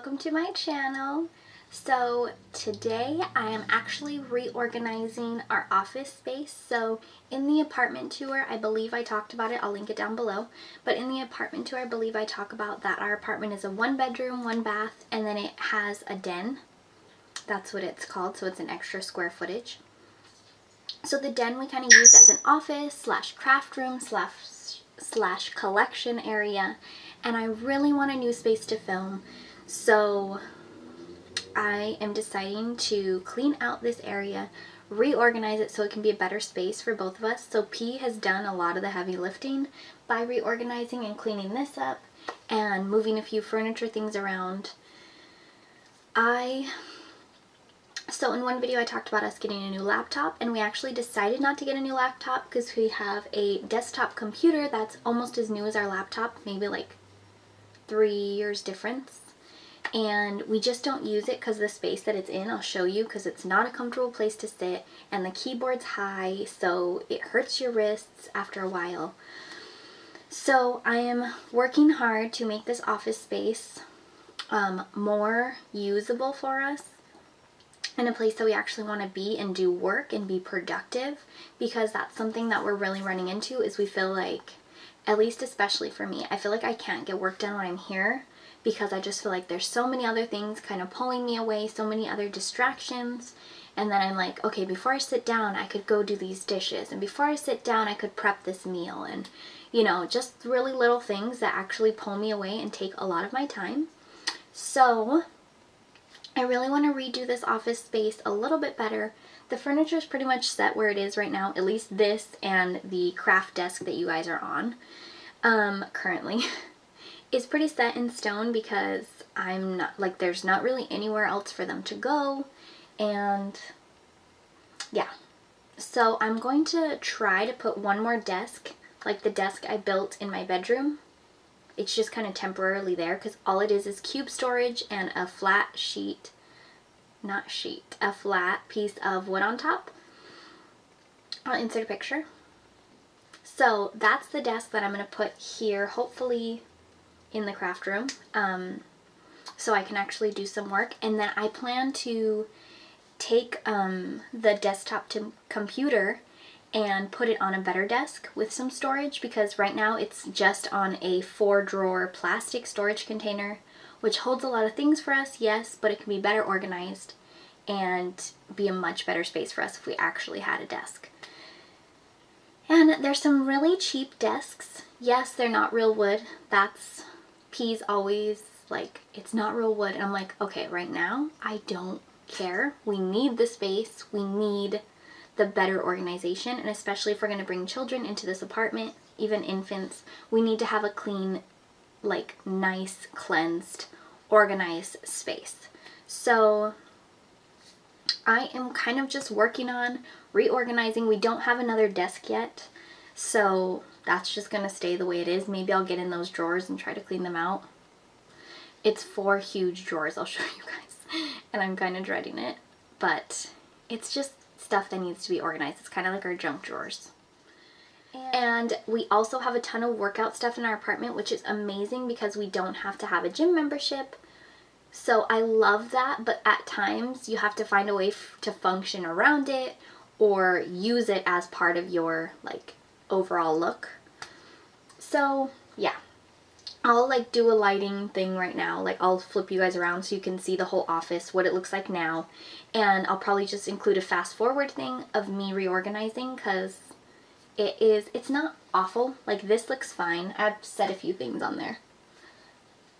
welcome to my channel. So today I am actually reorganizing our office space. So in the apartment tour, I believe I talked about it, I'll link it down below, but in the apartment tour I believe I talk about that our apartment is a 1-bedroom, 1-bath, and then it has a den. That's what it's called, so it's an extra square footage. So the den we kind of use as an office slash craft room slash collection area, and I really want a new space to film, so I am deciding to clean out this area, reorganize it so it can be a better space for both of us. So P has done a lot of the heavy lifting by reorganizing and cleaning this up and moving a few furniture things around. So in one video I talked about us getting a new laptop, and we actually decided not to get a new laptop because we have a desktop computer that's almost as new as our laptop, maybe like 3 years difference, and we just don't use it because the space that it's in. I'll show you, because it's not a comfortable place to sit and the keyboard's high, so it hurts your wrists after a while. So I am working hard to make this office space more usable for us, in a place that we actually want to be and do work and be productive, because that's something that we're really running into. Is we feel like, at least especially for me, I feel like I can't get work done when I'm here because I just feel like there's so many other things kind of pulling me away, so many other distractions. And then I'm like, okay, before I sit down I could go do these dishes, and before I sit down I could prep this meal, and you know, just really little things that actually pull me away and take a lot of my time. So I really want to redo this office space a little bit better. The furniture is pretty much set where it is right now, at least this and the craft desk that you guys are on currently is pretty set in stone, because I'm not, like, there's not really anywhere else for them to go, and yeah. So I'm going to try to put one more desk, like the desk I built in my bedroom. It's just kind of temporarily there because all it is cube storage and a flat sheet, a flat piece of wood on top. I'll insert a picture. So that's the desk that I'm going to put here, hopefully in the craft room, so I can actually do some work. And then I plan to take the desktop computer and put it on a better desk with some storage, because right now it's just on a 4-drawer plastic storage container, which holds a lot of things for us, yes, but it can be better organized and be a much better space for us if we actually had a desk. And there's some really cheap desks. Yes, they're not real wood. That's P's always like, it's not real wood, and I'm like, okay, right now I don't care. We need the space. We need the better organization, and especially if we're going to bring children into this apartment, even infants, we need to have a clean, like, nice, cleansed, organized space. So I am kind of just working on reorganizing. We don't have another desk yet, so that's just going to stay the way it is. Maybe I'll get in those drawers and try to clean them out. It's 4 huge drawers, I'll show you guys, and I'm kind of dreading it, but it's just stuff that needs to be organized. It's kind of like our junk drawers. And we also have a ton of workout stuff in our apartment, which is amazing because we don't have to have a gym membership. So I love that, but at times you have to find a way to function around it or use it as part of your, like, overall look. So yeah, I'll like do a lighting thing right now. Like, I'll flip you guys around so you can see the whole office, what it looks like now. And I'll probably just include a fast forward thing of me reorganizing, because it's not awful. Like, this looks fine. I've set a few things on there.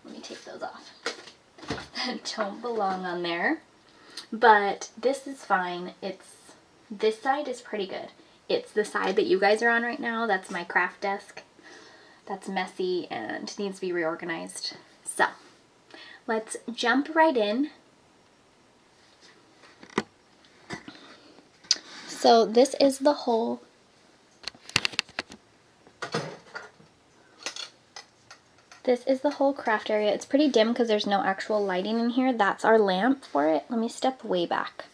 Let me take those off. That don't belong on there. But this is fine. This side is pretty good. It's the side that you guys are on right now. That's my craft desk. That's messy and needs to be reorganized. So let's jump right in. So this is the whole craft area. It's pretty dim because there's no actual lighting in here. That's our lamp for it. Let me step way back.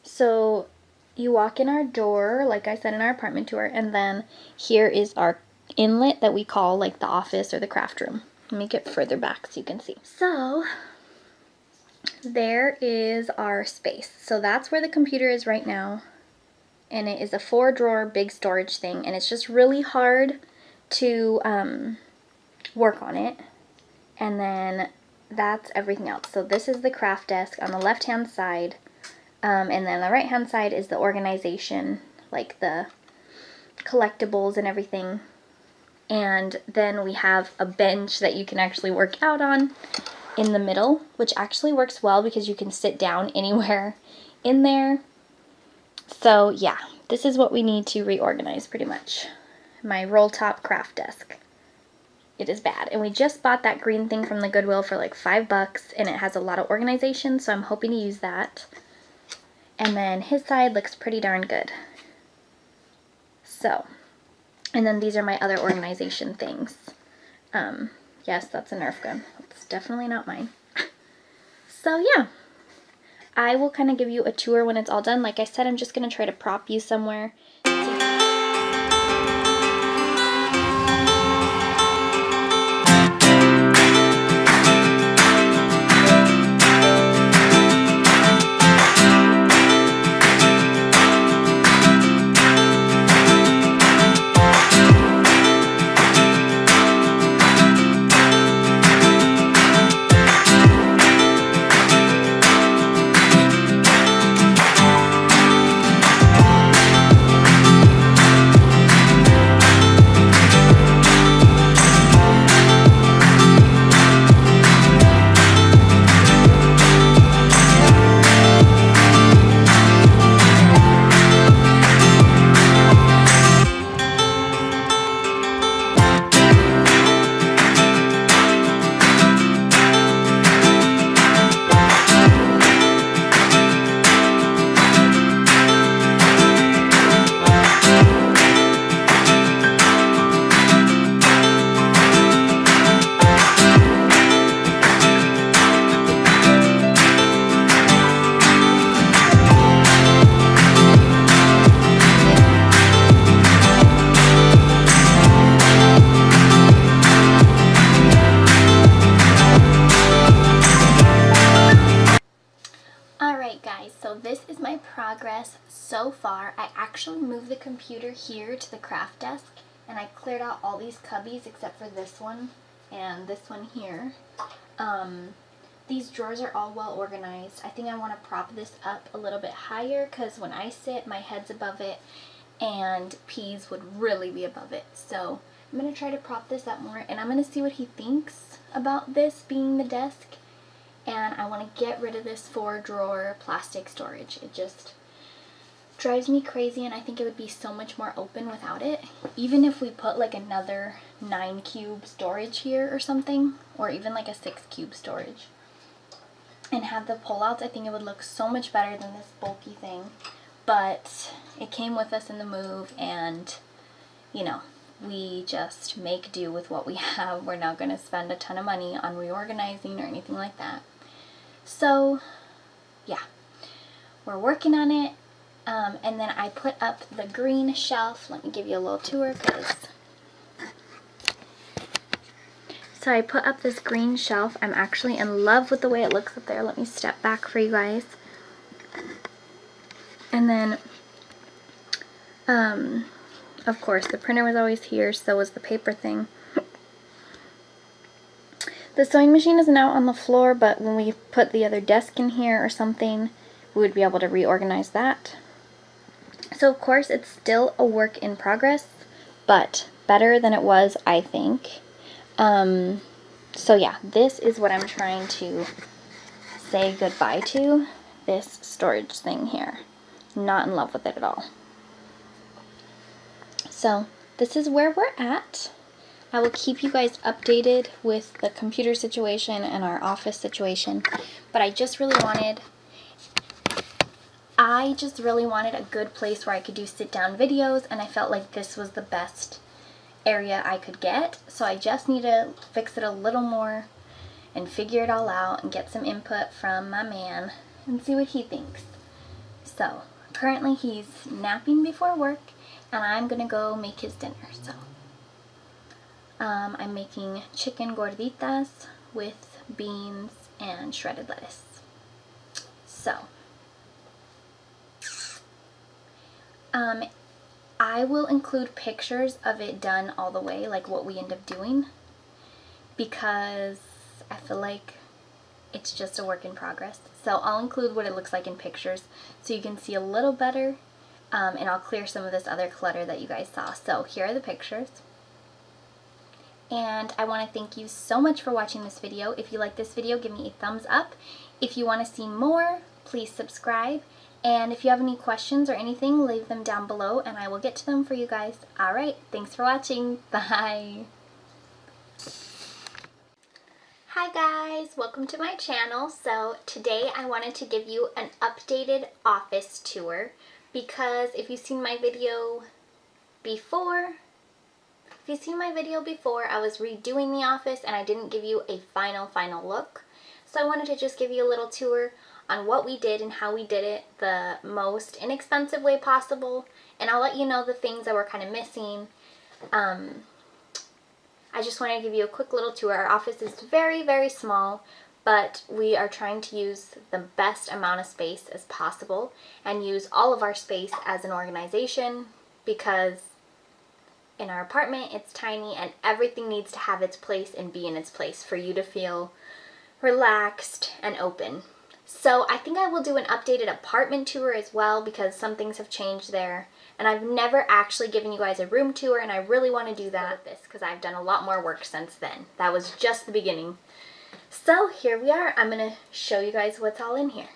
So you walk in our door, like I said in our apartment tour, and then here is our inlet that we call like the office or the craft room. Let me get further back so you can see. So there is our space. So that's where the computer is right now. And it is a 4-drawer big storage thing. And it's just really hard to work on it. And then that's everything else. So this is the craft desk on the left-hand side. And then the right-hand side is the organization, like the collectibles and everything. And then we have a bench that you can actually work out on in the middle, which actually works well because you can sit down anywhere in there. So yeah, this is what we need to reorganize pretty much. My roll top craft desk. It is bad. And we just bought that green thing from the Goodwill for like $5 and it has a lot of organization, so I'm hoping to use that. And then his side looks pretty darn good. So, and then these are my other organization things. Yes, that's a Nerf gun. It's definitely not mine. So yeah, I will kind of give you a tour when it's all done. Like I said, I'm just going to try to prop you somewhere. So this is my progress so far. I actually moved the computer here to the craft desk and I cleared out all these cubbies except for this one and this one here. These drawers are all well organized. I think I want to prop this up a little bit higher because when I sit, my head's above it and P's would really be above it. So I'm going to try to prop this up more and I'm going to see what he thinks about this being the desk. And I want to get rid of this 4-drawer plastic storage. It just drives me crazy and I think it would be so much more open without it. Even if we put like another 9-cube storage here or something, or even like a 6-cube storage, and have the pullouts, I think it would look so much better than this bulky thing. But it came with us in the move and, you know, we just make do with what we have. We're not going to spend a ton of money on reorganizing or anything like that. So, yeah, we're working on it. And then I put up the green shelf. Let me give you a little tour, so I put up this green shelf. I'm actually in love with the way it looks up there. Let me step back for you guys. And then, of course, the printer was always here, so was the paper thing. The sewing machine is now on the floor, but when we put the other desk in here or something, we would be able to reorganize that. So, of course, it's still a work in progress, but better than it was, I think. So, yeah, this is what I'm trying to say goodbye to, this storage thing here. Not in love with it at all. So, this is where we're at. I will keep you guys updated with the computer situation and our office situation, but I just really wanted a good place where I could do sit-down videos, and I felt like this was the best area I could get. So I just need to fix it a little more and figure it all out and get some input from my man and see what he thinks. So currently he's napping before work and I'm gonna go make his dinner. So I'm making chicken gorditas with beans and shredded lettuce. So, I will include pictures of it done all the way, like what we end up doing, because I feel like it's just a work in progress. So I'll include what it looks like in pictures so you can see a little better, and I'll clear some of this other clutter that you guys saw. So here are the pictures. And I want to thank you so much for watching this video. If you like this video, give me a thumbs up. If you want to see more, please subscribe. And if you have any questions or anything, leave them down below and I will get to them for you guys. Alright, thanks for watching. Bye! Hi guys, welcome to my channel. So today I wanted to give you an updated office tour because if you've seen my video before, I was redoing the office and I didn't give you a final look. So I wanted to just give you a little tour on what we did and how we did it the most inexpensive way possible. And I'll let you know the things that were kind of missing. I just wanted to give you a quick little tour. Our office is very small, but we are trying to use the best amount of space as possible and use all of our space as an organization because in our apartment it's tiny and everything needs to have its place and be in its place for you to feel relaxed and open. So I think I will do an updated apartment tour as well because some things have changed there. And I've never actually given you guys a room tour and I really want to do that with this because I've done a lot more work since then. That was just the beginning. So here we are. I'm going to show you guys what's all in here.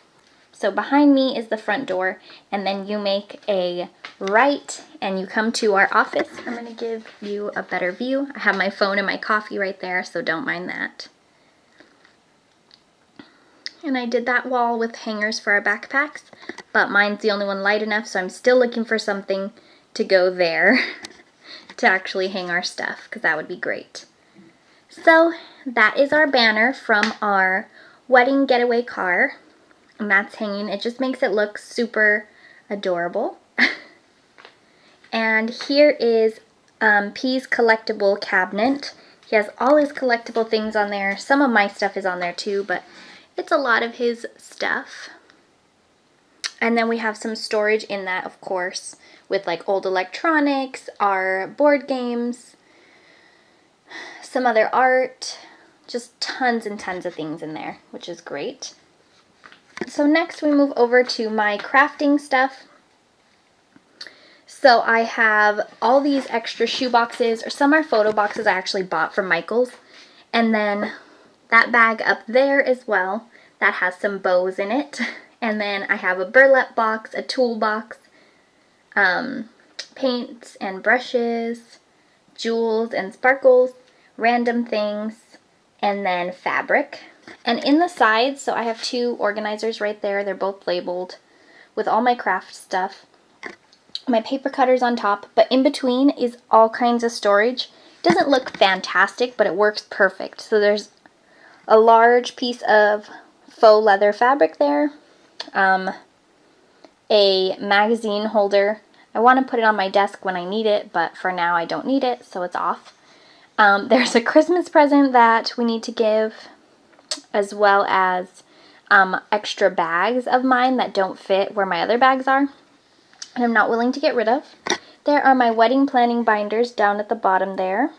So behind me is the front door and then you make a right and you come to our office. I'm going to give you a better view. I have my phone and my coffee right there, so don't mind that. And I did that wall with hangers for our backpacks, but mine's the only one light enough, so I'm still looking for something to go there to actually hang our stuff, because that would be great. So that is our banner from our wedding getaway car, and that's hanging. It just makes it look super adorable. And here is P's collectible cabinet. He has all his collectible things on there. Some of my stuff is on there too, but it's a lot of his stuff. And then we have some storage in that, of course, with like old electronics, our board games, some other art, just tons and tons of things in there, which is great. So next we move over to my crafting stuff. So I have all these extra shoe boxes, or some are photo boxes I actually bought from Michael's. And then that bag up there as well, that has some bows in it. And then I have a burlap box, a toolbox, paints and brushes, jewels and sparkles, random things, and then fabric. And in the sides, so I have two organizers right there. They're both labeled with all my craft stuff. My paper cutter's on top, but in between is all kinds of storage. It doesn't look fantastic, but it works perfect. So there's a large piece of faux leather fabric there, a magazine holder. I want to put it on my desk when I need it, but for now I don't need it, so it's off. There's a Christmas present that we need to give, as well as extra bags of mine that don't fit where my other bags are, and I'm not willing to get rid of. There are my wedding planning binders down at the bottom there.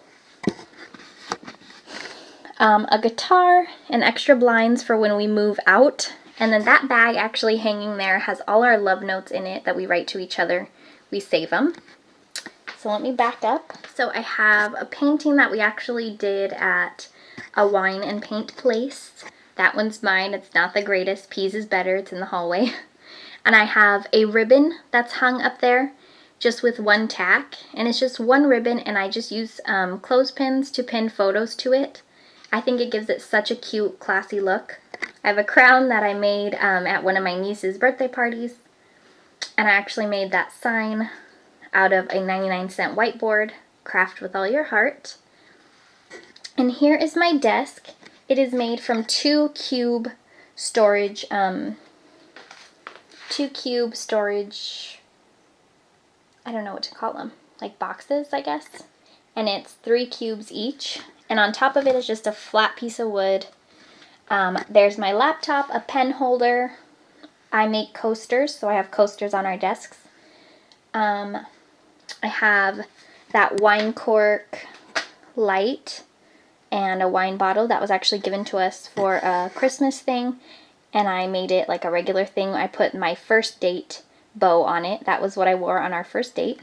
A guitar and extra blinds for when we move out. And then that bag actually hanging there has all our love notes in it that we write to each other. We save them. So let me back up. So I have a painting that we actually did at a wine and paint place. That one's mine. It's not the greatest. P's is better. It's in the hallway. And I have a ribbon that's hung up there just with one tack. And it's just one ribbon and I just use clothespins to pin photos to it. I think it gives it such a cute, classy look. I have a crown that I made at one of my niece's birthday parties. And I actually made that sign out of a 99-cent whiteboard, Craft with All Your Heart. And here is my desk. It is made from two cube storage, I don't know what to call them, like boxes, I guess. and it's 3 cubes each. And on top of it is just a flat piece of wood. There's my laptop, a pen holder. I make coasters, so I have coasters on our desks. I have that wine cork light and a wine bottle that was actually given to us for a Christmas thing, and I made it like a regular thing. I put my first date bow on it. That was what I wore on our first date.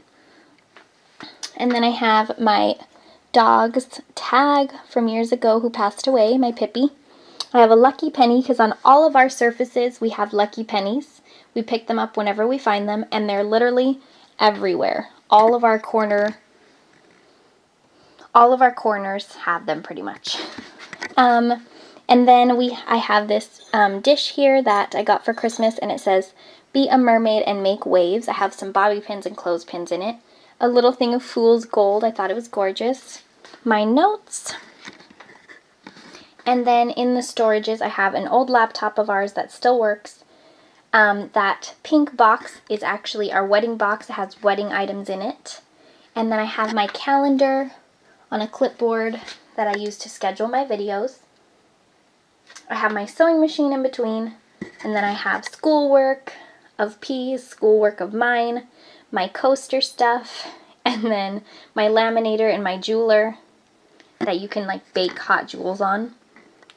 And then I have my dog's tag from years ago who passed away, my Pippi. I have a lucky penny because on all of our surfaces we have lucky pennies. We pick them up whenever we find them, and they're literally everywhere. All of our corners have them pretty much. And then I have this dish here that I got for Christmas, and it says, "Be a mermaid and make waves." I have some bobby pins and clothespins in it. A little thing of fool's gold. I thought it was gorgeous. My notes. And then in the storages, I have an old laptop of ours that still works. That pink box is actually our wedding box. It has wedding items in it. And then I have my calendar on a clipboard that I use to schedule my videos. I have my sewing machine in between. And then I have schoolwork of P's, schoolwork of mine, my coaster stuff, and then my laminator and my jeweler that you can like bake hot jewels on.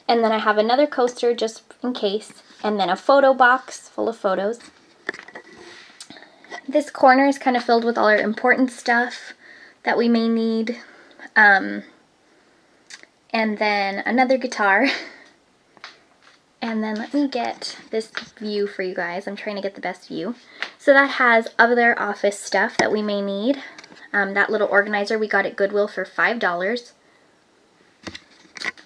And then I have another coaster just in case, and then a photo box full of photos. This corner is kind of filled with all our important stuff that we may need. And then another guitar. And then let me get this view for you guys. I'm trying to get the best view. So that has other office stuff that we may need. That little organizer we got at Goodwill for $5.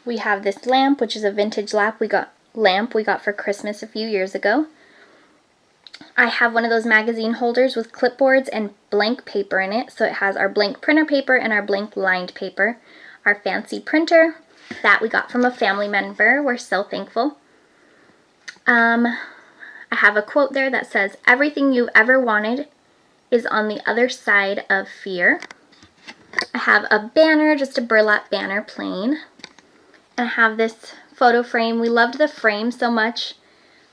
We have this lamp, which is a vintage lamp we got for Christmas a few years ago. I have one of those magazine holders with clipboards and blank paper in it. So it has our blank printer paper and our blank lined paper. Our fancy printer that we got from a family member. We're so thankful. I have a quote there that says, "Everything you've ever wanted is on the other side of fear." I have a banner, just a burlap banner, plain. And I have this photo frame. We loved the frame so much.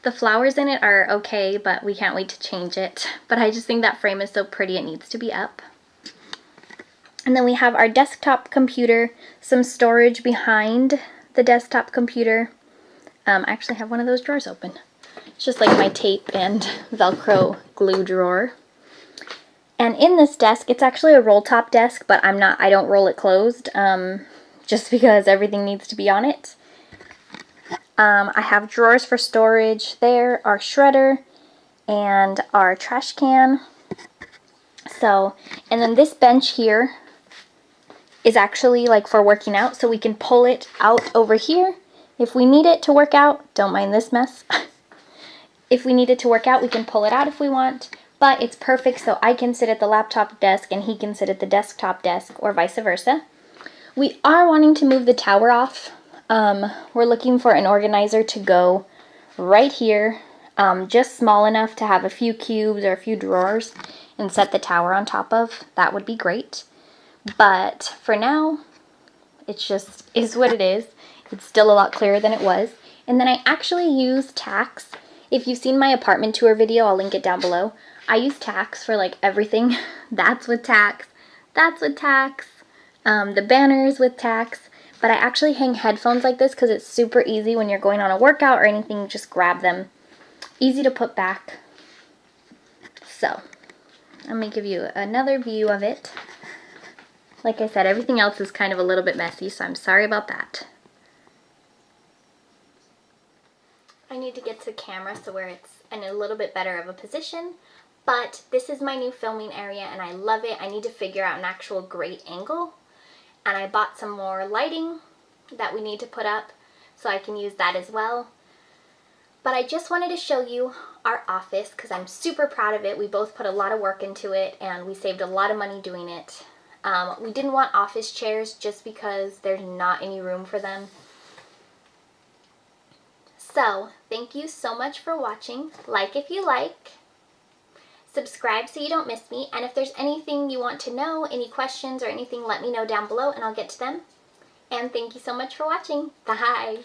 The flowers in it are okay, but we can't wait to change it. But I just think that frame is so pretty, it needs to be up. And then we have our desktop computer, some storage behind the desktop computer. I actually have one of those drawers open. It's just like my tape and Velcro glue drawer. And in this desk, it's actually a roll top desk, but I don't roll it closed, just because everything needs to be on it. I have drawers for storage there, our shredder, and our trash can. So, and then this bench here is actually like for working out, so we can pull it out over here. If we need it to work out, don't mind this mess. If we need it to work out, we can pull it out if we want, but it's perfect so I can sit at the laptop desk and he can sit at the desktop desk, or vice versa. We are wanting to move the tower off. We're looking for an organizer to go right here, just small enough to have a few cubes or a few drawers and set the tower on top of. That would be great. But for now, it just is what it is. It's still a lot clearer than it was. And then I actually use tacks. If you've seen my apartment tour video, I'll link it down below. I use tacks for like everything. That's with tacks. That's with tacks. The banners with tacks. But I actually hang headphones like this because it's super easy when you're going on a workout or anything. Just grab them. Easy to put back. So, let me give you another view of it. Like I said, everything else is kind of a little bit messy, so I'm sorry about that. I need to get to the camera so where it's in a little bit better of a position. But this is my new filming area and I love it. I need to figure out an actual great angle. And I bought some more lighting that we need to put up so I can use that as well. But I just wanted to show you our office because I'm super proud of it. We both put a lot of work into it and we saved a lot of money doing it. We didn't want office chairs just because there's not any room for them. So, thank you so much for watching. Like if you like. Subscribe so you don't miss me, and if there's anything you want to know, any questions or anything, let me know down below and I'll get to them. And thank you so much for watching. Bye!